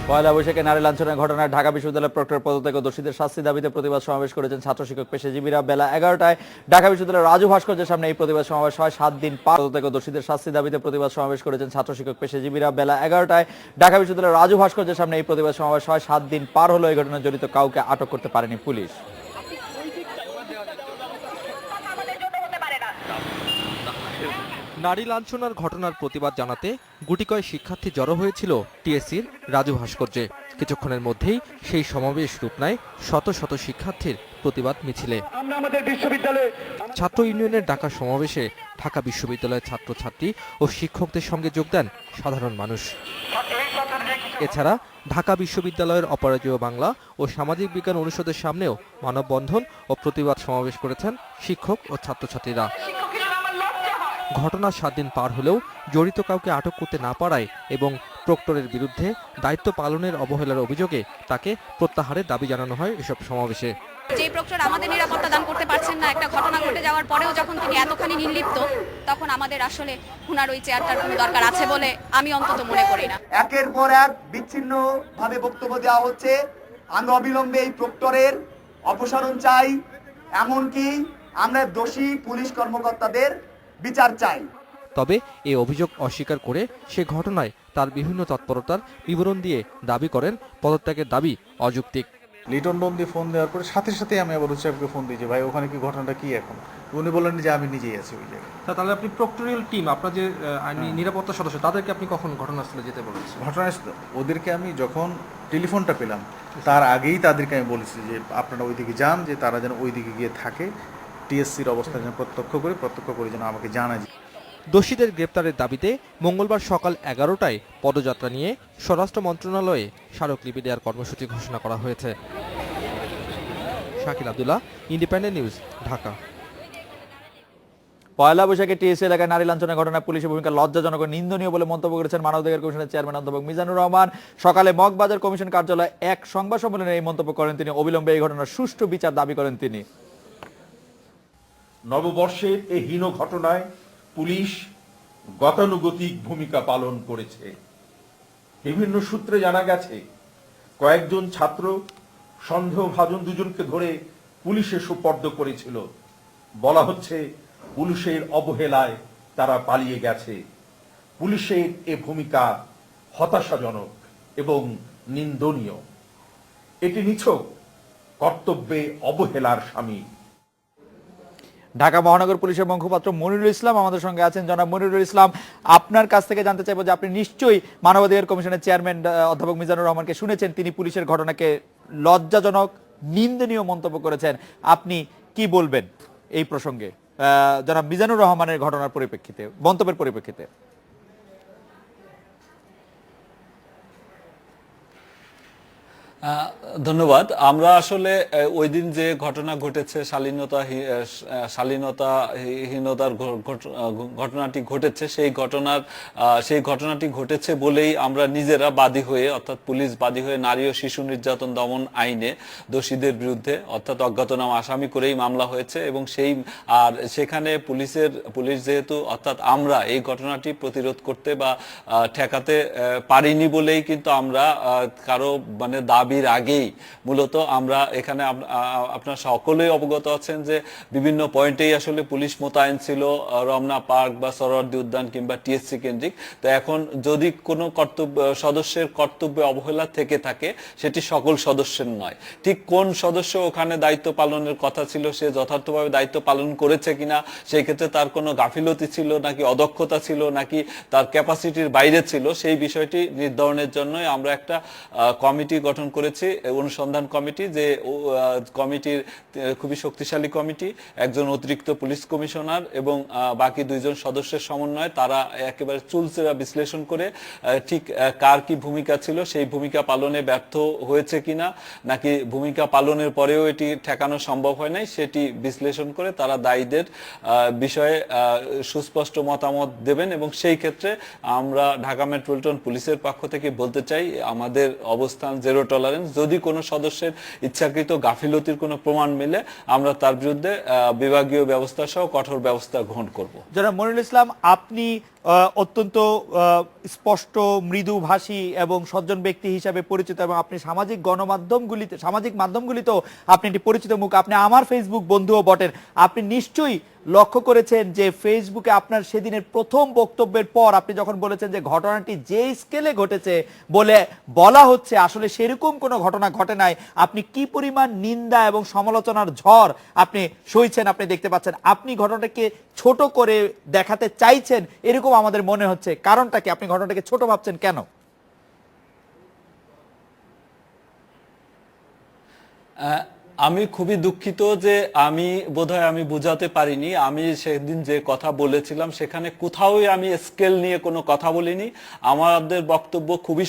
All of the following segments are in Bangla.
পয়লা বৈশাখে নারী লাঞ্ছনের ঘটনায় ঢাকা বিশ্ববিদ্যালয়ের প্রক্টর পদত্যাগ ও দোষীদের শাস্তি দাবিতে প্রতিবাদ সমাবেশ করেছেন ছাত্র শিক্ষক পেশাজীবীরা। বেলা 11টায় ঢাকা বিশ্ববিদ্যালয়ের রাজু ভাস্কর্যের সামনে এই প্রতিবাদ সমাবেশ হয়। 7 দিন পদত্যাগ ও দোষীদের শাস্তি দাবিতে প্রতিবাদ সমাবেশ করেছেন ছাত্র শিক্ষক পেশাজীবীরা। বেলা 11টায় ঢাকা বিশ্ববিদ্যালয়ের রাজু ভাস্কর্যের সামনে এই প্রতিবাদ সমাবেশ হয়। 7 দিন পার হলো এই ঘটনায় জড়িত কাউকে আটক করতে পারেনি পুলিশ। নারী লাঞ্ছনার ঘটনার প্রতিবাদ জানাতে গুটিকয় শিক্ষার্থী জড়ো হয়েছিল টিএসসির রাজু ভাস্কর্যে। কিছুক্ষণের মধ্যেই সেই সমাবেশ রূপ নেয় শত শত শিক্ষার্থীর প্রতিবাদ মিছিলে। ছাত্র ইউনিয়নের ডাকা সমাবেশে ঢাকা বিশ্ববিদ্যালয়ের ছাত্রছাত্রী ও শিক্ষকদের সঙ্গে যোগ দেন সাধারণ মানুষ। এছাড়া ঢাকা বিশ্ববিদ্যালয়ের অপরাজেয় বাংলা ও সামাজিক বিজ্ঞান অনুষদের সামনেও মানববন্ধন ও প্রতিবাদ সমাবেশ করেছেন শিক্ষক ও ছাত্রছাত্রীরা। ঘটনার 7 দিন পার হলেও জড়িত কাউকে আটক করতে না পারায় এবং প্রক্টরের বিরুদ্ধে দায়িত্ব পালনের অবহেলার অভিযোগে তাকে প্রত্যাহারের দাবি জানানো হয় এসব সমাবেশে। যে প্রক্টর আমাদের নিরাপত্তা দান করতে পারছেন না, একটা ঘটনা ঘটে যাওয়ার পরেও যখন তিনি এতখানি নির্লিপ্ত, তখন আমাদের আসলে ওনার ওই চেয়ারটার কোনো দরকার আছে বলে আমি অন্তত মনে করি না। একের পর এক বিচ্ছিন্ন ভাবে বক্তব্য দেওয়া হচ্ছে। আমরা অবিলম্বে এই প্রক্টরের অপসারণ চাই, এমনকি আমরা দোষী পুলিশ কর্মকর্তাদের বিচার চাই। তবে এই অভিযোগ অস্বীকার করে সে ঘটনায় তার বিভিন্ন তৎপরতার বিবরণ দিয়ে দাবি করেন পদত্যাগের দাবি অযৌক্তিক। লিটন নন্দী ফোন দেওয়ার পরে সাথে সাথে আমি আবার সাহেবকে ফোন দিয়েছি, ভাই ওখানে কি ঘটনাটা কি এখন। উনি বললেন যে আমি নিজেই আছি ওই জায়গায়। তাহলে আপনি প্রক্টোরিয়াল টিম, আপনার যে আইনি নিরাপত্তা সদস্য, তাদেরকে আপনি কখন ঘটনাস্থলে যেতে বলেছেন? ঘটনাস্থলে ওদেরকে আমি যখন টেলিফোনটা পেলাম তার আগেই তাদেরকে আমি বলেছি যে আপনারা ওইদিকে যান, যে তারা যেন ওইদিকে গিয়ে থাকে, টিএসসির অবস্থা যেন প্রত্যক্ষ করে যেন আমাকে জানায়। দোষীদের গ্রেপ্তারের দাবিতে মঙ্গলবার সকাল 11টায় পদযাত্রা নিয়ে স্বরাষ্ট্র মন্ত্রণালয়ে স্মারকলিপি দেওয়ার কর্মসূচি ঘোষণা করা হয়েছে। Shakil Abdullah, independent news, Dhaka. পয়লা বৈশাখে টিএসসি এলাকায় নারী লাঞ্ছনের ঘটনায় পুলিশের ভূমিকা লজ্জাজনক ও নিন্দনীয় বলে মন্তব্য করেছেন মানবাধিকার কমিশনের চেয়ারম্যান অধ্যাপক মিজানুর রহমান। সকালে মগবাজার কমিশন কার্যালয়ে এক সংবাদ সম্মেলনে এই মন্তব্য করেন তিনি। অবিলম্বে এই ঘটনার সুষ্ঠু বিচার দাবি করেন তিনি। নববর্ষের এই হীন ঘটনায় পুলিশ গতানুগতিক ভূমিকা পালন করেছে। বিভিন্ন সূত্রে জানা গেছে কয়েকজন ছাত্র সন্দেহভাজন দুজনকে ধরে পুলিশে সোপর্দ করেছিল। বলা হচ্ছে পুলিশের অবহেলায় তারা পালিয়ে গেছে। পুলিশের এ ভূমিকা হতাশাজনক এবং নিন্দনীয়। এটি নিছক কর্তব্যে অবহেলার শামিল। ঢাকা মহানগর পুলিশের মুখপাত্র মনিরুল ইসলাম আমাদের সঙ্গে আছেন। জনাব মনিরুল ইসলাম, আপনার কাছ থেকে জানতে চাইবো যে আপনি নিশ্চয়ই মানবাধিকার কমিশনের চেয়ারম্যান অধ্যাপক মিজানুর রহমানকে শুনেছেন, তিনি পুলিশের ঘটনাকে লজ্জাজনক নিন্দনীয় মন্তব্য করেছেন। আপনি কি বলবেন এই প্রসঙ্গে জনাব মিজানুর রহমানের ঘটনার পরিপ্রেক্ষিতে, মন্তব্যের পরিপ্রেক্ষিতে? ধন্যবাদ। আমরা আসলে ওই দিন যে ঘটনা ঘটেছে, শালীনতাহীনতার ঘটনাটি ঘটেছে, সেই ঘটনাটি ঘটেছে বলেই আমরা নিজেরা বাদী হয়ে, অর্থাৎ পুলিশ বাদী হয়ে নারী ও শিশু নির্যাতন দমন আইনে দোষীদের বিরুদ্ধে অর্থাৎ অজ্ঞাতনামা আসামি করেই মামলা হয়েছে এবং সেখানে পুলিশ যেহেতু অর্থাৎ আমরা এই ঘটনাটি প্রতিরোধ করতে বা ঠেকাতে পারিনি বলেই কিন্তু আমরা কারো দাবির আগেই মূলত আমরা এখানে আপনারা সকলেই অবগত আছেন যে বিভিন্ন পয়েন্টেই আসলে পুলিশ মোতায়েন ছিল, রমনা পার্ক বা সরোয়ার্দী উদ্যান কিংবা টিএসসি কেন্দ্রিক। তো এখন যদি কোনো সদস্যের কর্তব্যে অবহেলা থেকে থাকে, সেটি সকল সদস্যের নয়। ঠিক কোন সদস্য ওখানে দায়িত্ব পালনের কথা ছিল, সে যথার্থভাবে দায়িত্ব পালন করেছে কিনা, সেই ক্ষেত্রে তার কোনো গাফিলতি ছিল নাকি অদক্ষতা ছিল নাকি তার ক্যাপাসিটির বাইরে ছিল, সেই বিষয়টি নির্ধারণের জন্যই আমরা একটা কমিটি গঠন করেছি, অনুসন্ধান কমিটি। যে কমিটির খুবই শক্তিশালী কমিটি, একজন অতিরিক্ত পুলিশ কমিশনার এবং বাকি 2 জন সদস্যের সমন্বয়ে তারা একেবারে চুলচেরা বিশ্লেষণ করে ঠিক কার কি ভূমিকা ছিল, সেই ভূমিকা পালনে ব্যর্থ হয়েছে কিনা নাকি ভূমিকা পালনের পরেও এটি ঠেকানো সম্ভব হয় নাই, সেটি বিশ্লেষণ করে তারা দায়ীদের বিষয়ে সুস্পষ্ট মতামত দেবেন। এবং সেই ক্ষেত্রে আমরা ঢাকা মেট্রোপলিটন পুলিশের পক্ষ থেকে বলতে চাই, আমাদের অবস্থান জিরো টলারেন্স। যদি কোনো সদস্যের ইচ্ছাকৃত গাফিলতির কোনো প্রমাণ মিলে, আমরা তার বিরুদ্ধে বিভাগীয় ব্যবস্থা সহ কঠোর ব্যবস্থা গ্রহণ করব। জনাব মনিরুল ইসলাম, আপনি অত্যন্ত স্পষ্ট, মৃদুভাষী এবং সজ্জন ব্যক্তি হিসাবে পরিচিত, এবং আপনি সামাজিক মাধ্যমগুলিতেও আপনি একটি পরিচিত মুখ। আপনি আমার ফেসবুক বন্ধুও বটেন। আপনি নিশ্চয়ই লক্ষ্য করেছেন যে ফেসবুকে আপনার সেদিনের প্রথম বক্তব্যের পর আপনি যখন বলেছেন যে ঘটনাটি যে স্কেলে ঘটেছে বলা হচ্ছে আসলে সেরকম কোনো ঘটনা ঘটে নাই, আপনি কি পরিমাণ নিন্দা এবং সমালোচনার ঝড় আপনি সইছেন আপনি দেখতে পাচ্ছেন। আপনি ঘটনাটাকে ছোট করে দেখাতে চাইছেন এরকম আমাদের মনে হচ্ছে। কারণটা কি? আপনি ঘটনাটাকে ছোট ভাবছেন কেন? আমি খুবই দুঃখিত যে বোধহয় আমি বোঝাতে পারিনি। আমি সেদিন যে কথা বলেছিলাম সেখানে কোথাওই আমি স্কেল নিয়ে কোনো কথা বলিনি। আমাদের বক্তব্য খুবই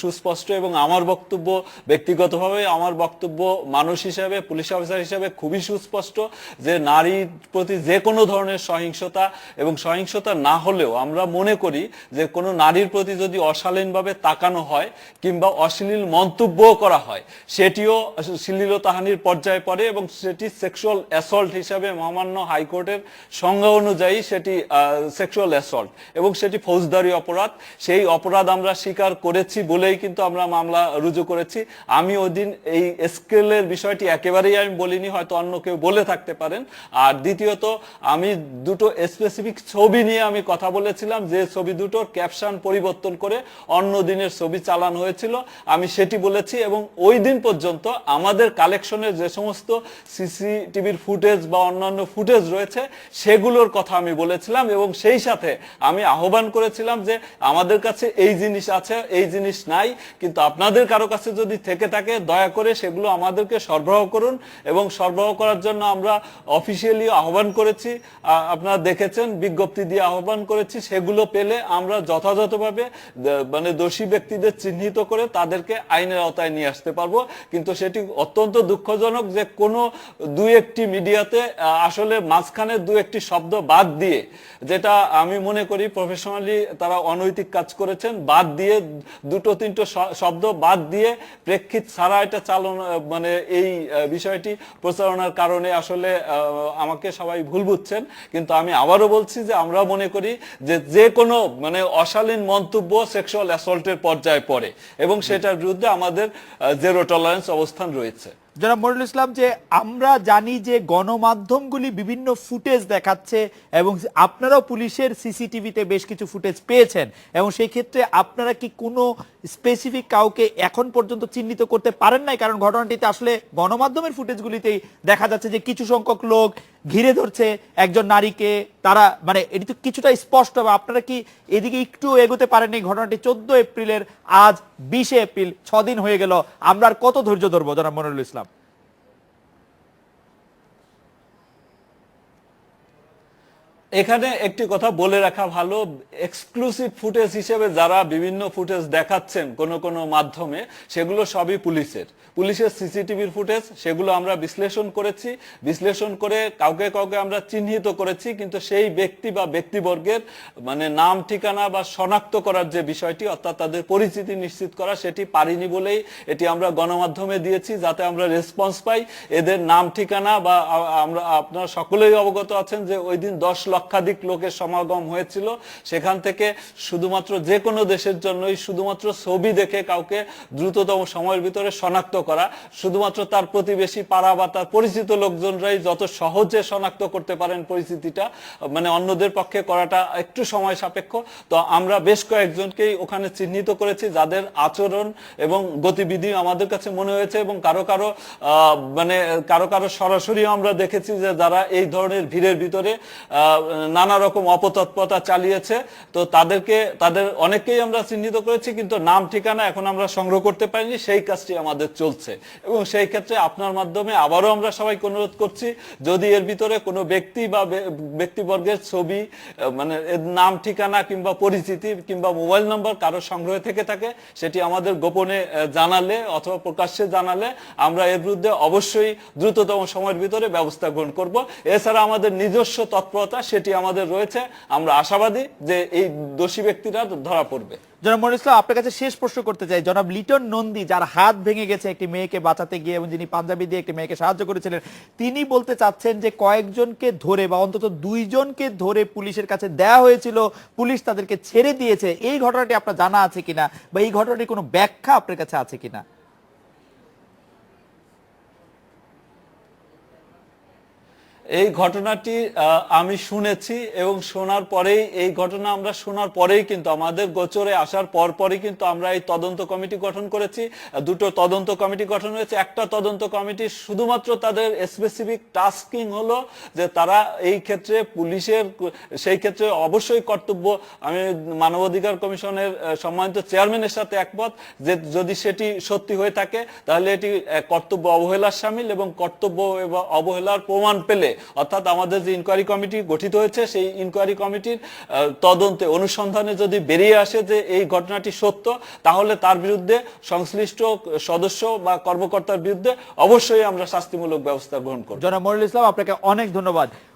সুস্পষ্ট, এবং আমার বক্তব্য ব্যক্তিগতভাবে আমার বক্তব্য মানুষ হিসেবে, পুলিশ অফিসার হিসেবে খুবই সুস্পষ্ট যে নারীর প্রতি যে কোনো ধরনের সহিংসতা, এবং সহিংসতা না হলেও আমরা মনে করি যে কোনো নারীর প্রতি যদি অশালীনভাবে তাকানো হয় কিংবা অশ্লীল মন্তব্য করা হয় সেটিও শ্লীলতাহানির পর্যায়ে পড়ে, এবং সেটি সেক্সুয়াল অ্যাসল্ট হিসাবে মহামান্য হাইকোর্টের সংজ্ঞা অনুযায়ী সেটি সেক্সুয়াল অ্যাসল্ট, এবং সেটি ফৌজদারি অপরাধ। সেই অপরাধ আমরা স্বীকার করেছি বলেই কিন্তু আমরা মামলা রুজু করেছি। আমি ওই দিন এই স্কেলের বিষয়টি একেবারেই আমি বলিনি, হয়তো অন্য কেউ বলে থাকতে পারেন। আর দ্বিতীয়ত আমি দুটো স্পেসিফিক ছবি নিয়ে আমি কথা বলেছিলাম, যে ছবি দুটোর ক্যাপশন পরিবর্তন করে অন্য দিনের ছবি চালানো হয়েছিল, আমি সেটি বলেছি। এবং ওই দিন পর্যন্ত আমাদের কালেকশনের যে সমস্ত সিসিটিভির ফুটেজ বা অন্যান্য ফুটেজ রয়েছে সেগুলোর কথা আমি বলেছিলাম, এবং সেই সাথে আমি আহ্বান করেছিলাম যে আমাদের কাছে এই জিনিস আছে, এই জিনিস নাই, কিন্তু আপনাদের কারো কাছে যদি থেকে থাকে দয়া করে সেগুলো আমাদেরকে সরবরাহ করুন। এবং সরবরাহ করার জন্য আমরা অফিসিয়ালি আহ্বান করেছি, আপনারা দেখেছেন বিজ্ঞপ্তি দিয়ে আহ্বান করেছি। সেগুলো পেলে আমরা যথাযথভাবে মানে দোষী ব্যক্তিদের চিহ্নিত করে তাদেরকে আইনের আওতায় নিয়ে আসতে পারবো। কিন্তু সেটি অত্যন্ত দুঃখজনক যে কোনো দুই একটি মিডিয়াতে আসলে মাঝখানে দু একটি শব্দ বাদ দিয়ে, যেটা আমি মনে করি প্রফেশনালি তারা অনৈতিক কাজ করেছেন, বাদ দিয়ে দুটো তিনটো শব্দ বাদ দিয়ে প্রেক্ষিত ছাড়া এটা চালনা, মানে এই বিষয়টি প্রচারণার কারণে আসলে আমাকে সবাই ভুল বুঝছেন। কিন্তু আমি আবারও বলছি যে আমরা মনে করি যে কোনো মানে অশালীন মন্তব্য সেক্সুয়াল অ্যাসল্টের পর্যায়ে পড়ে, এবং সেটার বিরুদ্ধে আমাদের জিরো টলারেন্স অবস্থান রয়েছে। জনাব মনিরুল ইসলাম, যে আমরা জানি যে গণমাধ্যমগুলি বিভিন্ন ফুটেজ দেখাচ্ছে, এবং আপনারাও পুলিশের সিসিটিভিতে বেশ কিছু ফুটেজ পেয়েছেন, এবং সেই ক্ষেত্রে আপনারা কি কোনো স্পেসিফিক কাউকে এখন পর্যন্ত চিহ্নিত করতে পারেন নাই? কারণ ঘটনাটিতে আসলে গণমাধ্যমের ফুটেজগুলিতেই দেখা যাচ্ছে যে কিছু সংখ্যক লোক ঘিরে ধরছে একজন নারীকে, তারা মানে এটি তো কিছুটা স্পষ্ট। আপনারা কি এদিকে একটু এগোতে পারেন? এই ঘটনাটি 14 এপ্রিলের, আজ 20 এপ্রিল, 6 দিন হয়ে গেল। আমরা আর কত ধৈর্য ধরবো জনাব মনিরুল ইসলাম? এখানে একটি কথা বলে রাখা ভালো, এক্সক্লুসিভ ফুটেজ হিসেবে যারা বিভিন্ন ফুটেজ দেখাচ্ছেন কোন কোন মাধ্যমে, সেগুলো সবই পুলিশের সিসিটিভির ফুটেজ। সেগুলো আমরা বিশ্লেষণ করেছি, বিশ্লেষণ করে কাউকে কাউকে আমরা চিহ্নিত করেছি, কিন্তু সেই ব্যক্তি বা ব্যক্তিবর্গের মানে নাম ঠিকানা বা শনাক্ত করার যে বিষয়টি, অর্থাৎ তাদের পরিচিতি নিশ্চিত করা, সেটি পারিনি বলেই এটি আমরা গণমাধ্যমে দিয়েছি, যাতে আমরা রেসপন্স পাই। এদের নাম ঠিকানা বা আমরা, আপনারা সকলেই অবগত আছেন যে ওই দিন 10 লক্ষাধিক লোকের সমাগম হয়েছিল। সেখান থেকে শুধুমাত্র যে কোনো দেশের জন্যই শুধুমাত্র ছবি দেখে কাউকে দ্রুততম সময়ের ভিতরে শনাক্ত করা, শুধুমাত্র তার প্রতিবেশী পাড়া বা তার পরিচিত লোকজনরাই যত সহজে শনাক্ত করতে পারেন পরিস্থিতিটা, মানে অন্যদের পক্ষে করাটা একটু সময় সাপেক্ষ। তো আমরা বেশ কয়েকজনকেই ওখানে চিহ্নিত করেছি, যাদের আচরণ এবং গতিবিধি আমাদের কাছে মনে হয়েছে, এবং কারো কারো সরাসরি আমরা দেখেছি যে যারা এই ধরনের ভিড়ের ভিতরে নানা রকম অপতৎপরতা চালিয়েছে। তো তাদের অনেককেই আমরা চিহ্নিত করেছি, কিন্তু নাম ঠিকানা এখন আমরা সংগ্রহ করতে পারিনি। সেই কাজটি আমাদের চলছে, এবং সেই ক্ষেত্রে আপনার মাধ্যমে আবারও আমরা সবাইকে অনুরোধ করছি, যদি এর ভিতরে কোনো ব্যক্তি বা ব্যক্তিবর্গের ছবি, মানে নাম ঠিকানা কিংবা পরিচিতি কিংবা মোবাইল নম্বর কারো সংগ্রহে থেকে থাকে, সেটি আমাদের গোপনে জানালে অথবা প্রকাশ্যে জানালে আমরা এর বিরুদ্ধে অবশ্যই দ্রুততম সময়ের ভিতরে ব্যবস্থা গ্রহণ করব। এছাড়া আমাদের নিজস্ব তৎপরতা সেটি আমাদের রয়েছে। আমরা আশাবাদী যে এই দোষী ব্যক্তিরা ধরা পড়বে। জনাব মনিরুল ইসলাম, আপনার কাছে শেষ প্রশ্ন করতে চাই, জনাব লিটন নন্দী যার হাত ভেঙে গেছে একটি মেয়েকে বাঁচাতে গিয়ে এবং যিনি পাঞ্জাবি দিয়ে একটি মেয়েকে সাহায্য করেছিলেন, তিনি বলতে চাচ্ছেন যে কয়েকজনকে ধরে বা অন্তত 2 জনকে ধরে পুলিশের কাছে দেয়া হয়েছিল, পুলিশ তাদেরকে ছেড়ে দিয়েছে। এই ঘটনাটি আপনার জানা আছে কিনা বা এই ঘটনাটির কোনো ব্যাখ্যা আপনার কাছে আছে কিনা? এই ঘটনাটি আমি শুনেছি এবং শোনার পরেই এই ঘটনা আমরা শোনার পরেই কিন্তু আমাদের গোচরে আসার পরপরই কিন্তু আমরা এই তদন্ত কমিটি গঠন করেছি। 2টো তদন্ত কমিটি গঠন হয়েছে। একটা তদন্ত কমিটি শুধুমাত্র তাদের স্পেসিফিক টাস্কিং হলো যে তারা এই ক্ষেত্রে পুলিশের সেই ক্ষেত্রে অবশ্যই কর্তব্য, আমি মানবাধিকার কমিশনের সম্মানিত চেয়ারম্যানের সাথে একমত যে যদি সেটি সত্যি হয়ে থাকে তাহলে এটি কর্তব্য অবহেলার শামিল এবং কর্তব্য এবং অবহেলার প্রমাণ পেলে, অর্থাৎ আমাদের যে ইনকোয়ারি কমিটি গঠিত হয়েছে সেই ইনকোয়ারি কমিটির তদন্তে অনুসন্ধানে যদি বেরিয়ে আসে যে এই ঘটনাটি সত্য, তাহলে তার বিরুদ্ধে সংশ্লিষ্ট সদস্য বা কর্মকর্তার বিরুদ্ধে অবশ্যই আমরা শাস্তিমূলক ব্যবস্থা গ্রহণ করব। জনাব মনিরুল ইসলাম, আপনাকে অনেক ধন্যবাদ।